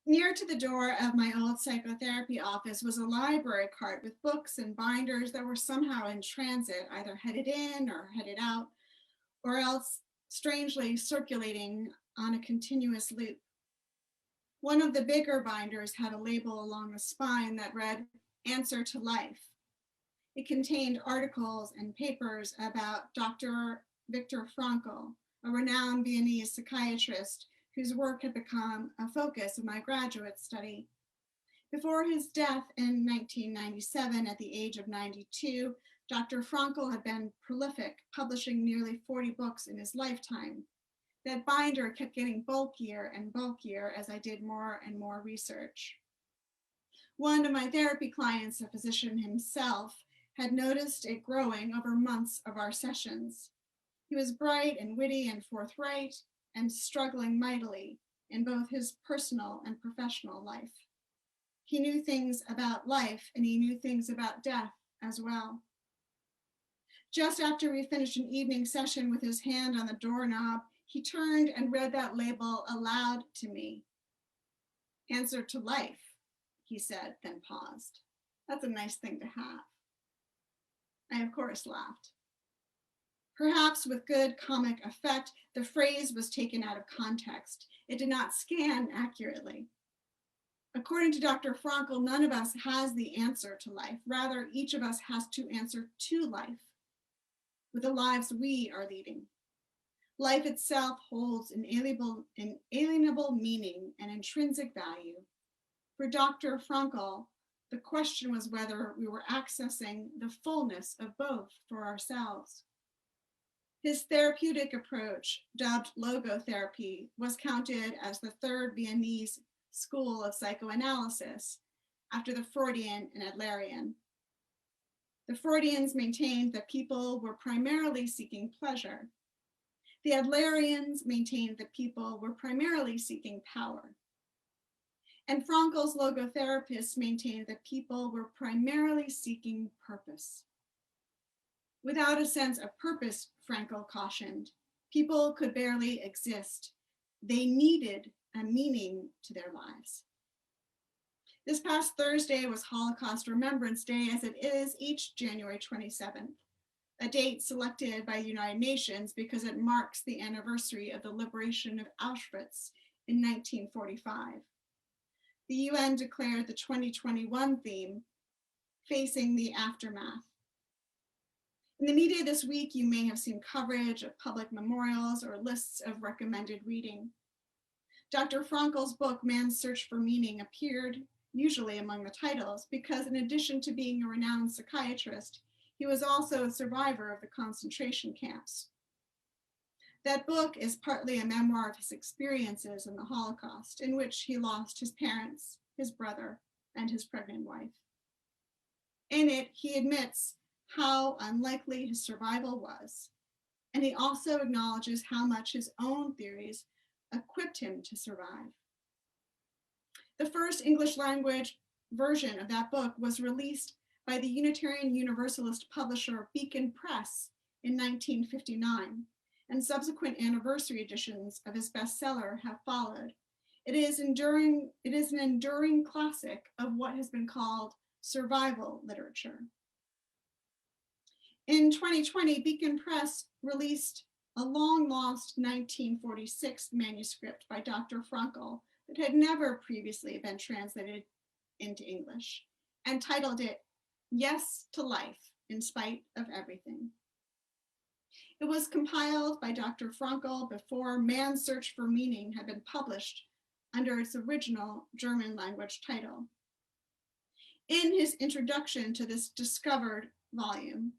Near to the door of my old psychotherapy office was a library cart with books and binders that were somehow in transit, either headed in or headed out, or else strangely circulating on a continuous loop. One of the bigger binders had a label along the spine that read, "Answer to Life." It contained articles and papers about Dr. Viktor Frankl, a renowned Viennese psychiatrist whose work had become a focus of my graduate study. Before his death in 1997 at the age of 92, Dr. Frankl had been prolific, publishing nearly 40 books in his lifetime. That binder kept getting bulkier and bulkier as I did more and more research. One of my therapy clients, a physician himself, had noticed it growing over months of our sessions. He was bright and witty and forthright and struggling mightily in both his personal and professional life. He knew things about life and he knew things about death as well. Just after we finished an evening session with his hand on the doorknob, he turned and read that label aloud to me. "Answer to Life," he said, then paused. That's a nice thing to have. I, of course, laughed. Perhaps with good comic effect, the phrase was taken out of context. It did not scan accurately. According to Dr. Frankl, none of us has the answer to life. Rather, each of us has to answer to life with the lives we are leading. Life itself holds inalienable meaning and intrinsic value. For Dr. Frankl, the question was whether we were accessing the fullness of both for ourselves. His therapeutic approach, dubbed logotherapy, was counted as the third Viennese school of psychoanalysis after the Freudian and Adlerian. The Freudians maintained that people were primarily seeking pleasure. The Adlerians maintained that people were primarily seeking power. And Frankl's logotherapists maintained that people were primarily seeking purpose. Without a sense of purpose, Frankl cautioned, people could barely exist. They needed a meaning to their lives. This past Thursday was Holocaust Remembrance Day, as it is each January 27th, a date selected by the United Nations because it marks the anniversary of the liberation of Auschwitz in 1945. The UN declared the 2021 theme, Facing the Aftermath. In the media this week, you may have seen coverage of public memorials or lists of recommended reading. Dr. Frankl's book, Man's Search for Meaning, appeared usually among the titles because in addition to being a renowned psychiatrist, he was also a survivor of the concentration camps. That book is partly a memoir of his experiences in the Holocaust, in which he lost his parents, his brother, and his pregnant wife. In it, he admits how unlikely his survival was, and he also acknowledges how much his own theories equipped him to survive. The first English language version of that book was released by the Unitarian Universalist publisher Beacon Press in 1959, and subsequent anniversary editions of his bestseller have followed. It is an enduring classic of what has been called survival literature. In 2020, Beacon Press released a long-lost 1946 manuscript by Dr. Frankl that had never previously been translated into English, and titled it Yes to Life in Spite of Everything. It was compiled by Dr. Frankl before Man's Search for Meaning had been published under its original German language title. In his introduction to this discovered volume,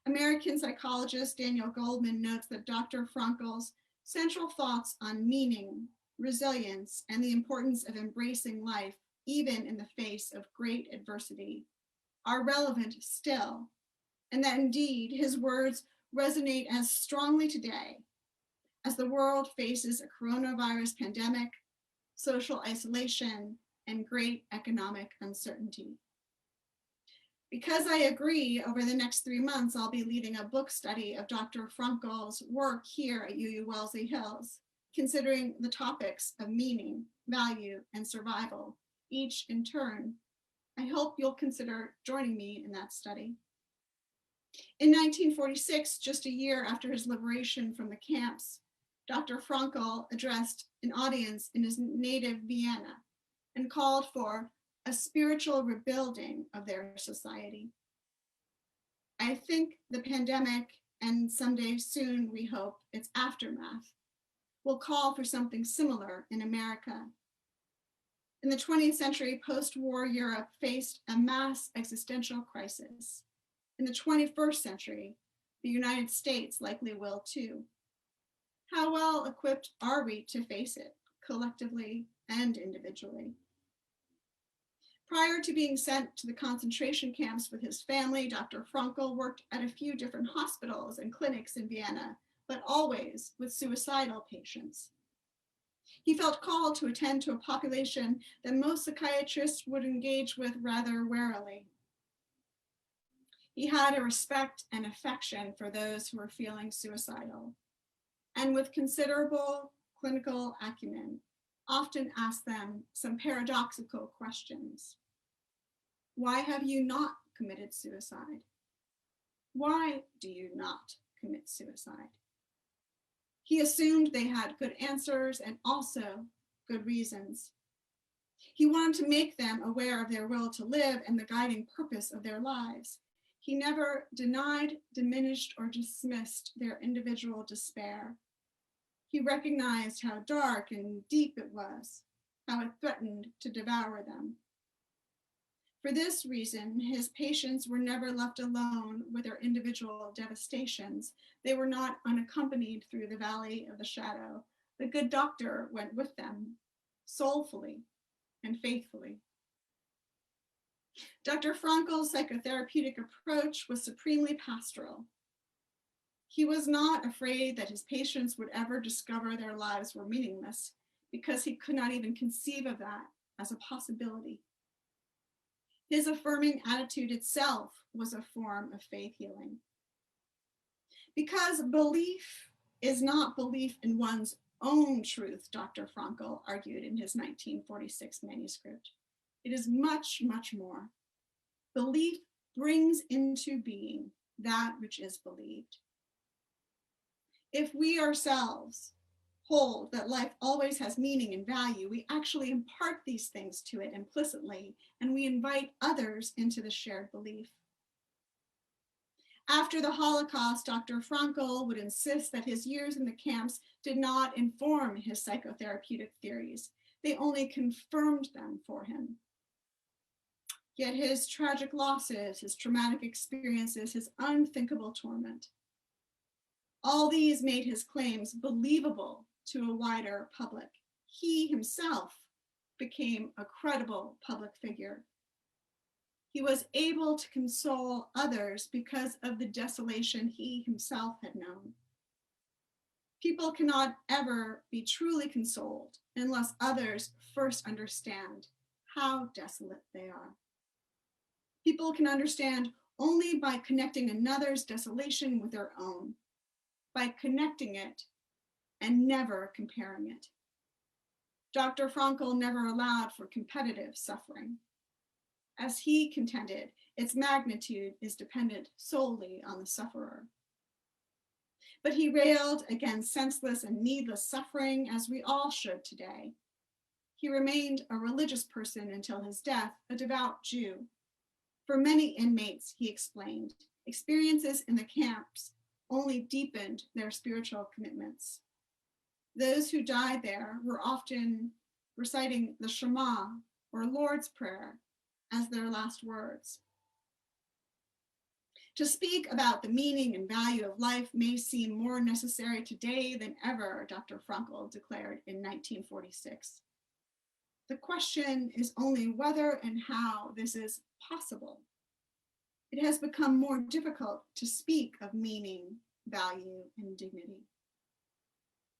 American psychologist Daniel Goldman notes that Dr. Frankl's central thoughts on meaning, resilience, and the importance of embracing life, even in the face of great adversity, are relevant still, and that indeed his words resonate as strongly today as the world faces a coronavirus pandemic, social isolation, and great economic uncertainty. Because I agree, over the next 3 months, I'll be leading a book study of Dr. Frankl's work here at UU Wellesley Hills, considering the topics of meaning, value, and survival, each in turn. I hope you'll consider joining me in that study. In 1946, just a year after his liberation from the camps, Dr. Frankl addressed an audience in his native Vienna and called for a spiritual rebuilding of their society. I think the pandemic, and someday soon, we hope, its aftermath, will call for something similar in America. In the 20th century, post-war Europe faced a mass existential crisis. In the 21st century, the United States likely will too. How well equipped are we to face it, collectively and individually? Prior to being sent to the concentration camps with his family, Dr. Frankl worked at a few different hospitals and clinics in Vienna, but always with suicidal patients. He felt called to attend to a population that most psychiatrists would engage with rather warily. He had a respect and affection for those who were feeling suicidal, and with considerable clinical acumen, often asked them some paradoxical questions. Why have you not committed suicide? Why do you not commit suicide? He assumed they had good answers and also good reasons. He wanted to make them aware of their will to live and the guiding purpose of their lives. He never denied, diminished, or dismissed their individual despair. He recognized how dark and deep it was, how it threatened to devour them. For this reason, his patients were never left alone with their individual devastations. They were not unaccompanied through the valley of the shadow. The good doctor went with them, soulfully and faithfully. Dr. Frankl's psychotherapeutic approach was supremely pastoral. He was not afraid that his patients would ever discover their lives were meaningless, because he could not even conceive of that as a possibility. His affirming attitude itself was a form of faith healing. Because belief is not belief in one's own truth, Dr. Frankl argued in his 1946 manuscript. It is much, much more. Belief brings into being that which is believed. If we ourselves hold that life always has meaning and value, we actually impart these things to it implicitly, and we invite others into the shared belief. After the Holocaust, Dr. Frankl would insist that his years in the camps did not inform his psychotherapeutic theories. They only confirmed them for him. Yet his tragic losses, his traumatic experiences, his unthinkable torment, all these made his claims believable to a wider public. He himself became a credible public figure. He was able to console others because of the desolation he himself had known. People cannot ever be truly consoled unless others first understand how desolate they are. People can understand only by connecting another's desolation with their own, by connecting it and never comparing it. Dr. Frankl never allowed for competitive suffering. As he contended, its magnitude is dependent solely on the sufferer. But he railed against senseless and needless suffering, as we all should today. He remained a religious person until his death, a devout Jew. For many inmates, he explained, experiences in the camps only deepened their spiritual commitments. Those who died there were often reciting the Shema or Lord's Prayer as their last words. To speak about the meaning and value of life may seem more necessary today than ever, Dr. Frankl declared in 1946. The question is only whether and how this is possible. It has become more difficult to speak of meaning, value, and dignity.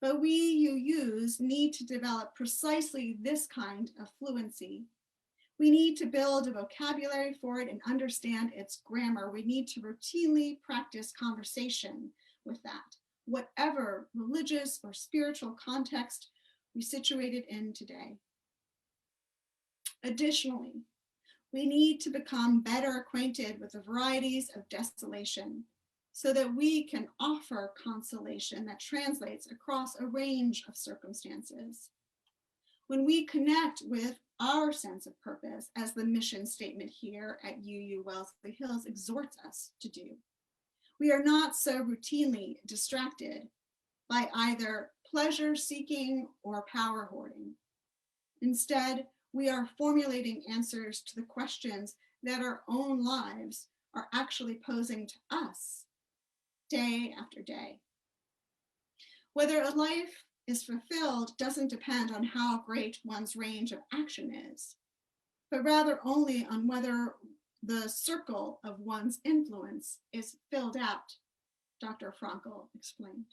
But we UUs need to develop precisely this kind of fluency. We need to build a vocabulary for it and understand its grammar. We need to routinely practice conversation with that. whatever religious or spiritual context we situated in today. Additionally, we need to become better acquainted with the varieties of desolation so that we can offer consolation that translates across a range of circumstances. When we connect with our sense of purpose, as the mission statement here at UU Wellesley Hills exhorts us to do, we are not so routinely distracted by either pleasure seeking or power hoarding. Instead, we are formulating answers to the questions that our own lives are actually posing to us day after day. Whether a life is fulfilled doesn't depend on how great one's range of action is, but rather only on whether the circle of one's influence is filled out, Dr. Frankel explained.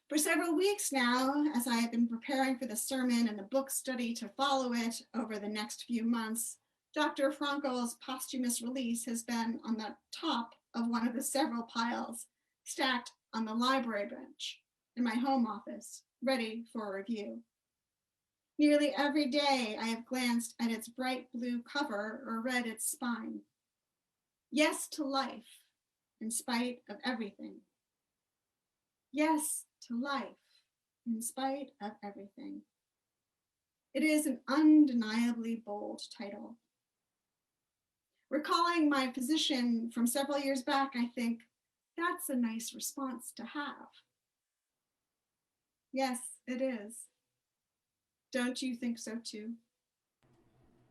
For several weeks now, as I have been preparing for the sermon and the book study to follow it over the next few months, Dr. Frankel's posthumous release has been on the top of one of the several piles stacked on the library bench in my home office, ready for review. Nearly every day I have glanced at its bright blue cover or read its spine. Yes to life, in spite of everything. Yes to life, in spite of everything. It is an undeniably bold title. Recalling my position from several years back, I think that's a nice response to have. Yes, it is. Don't you think so too?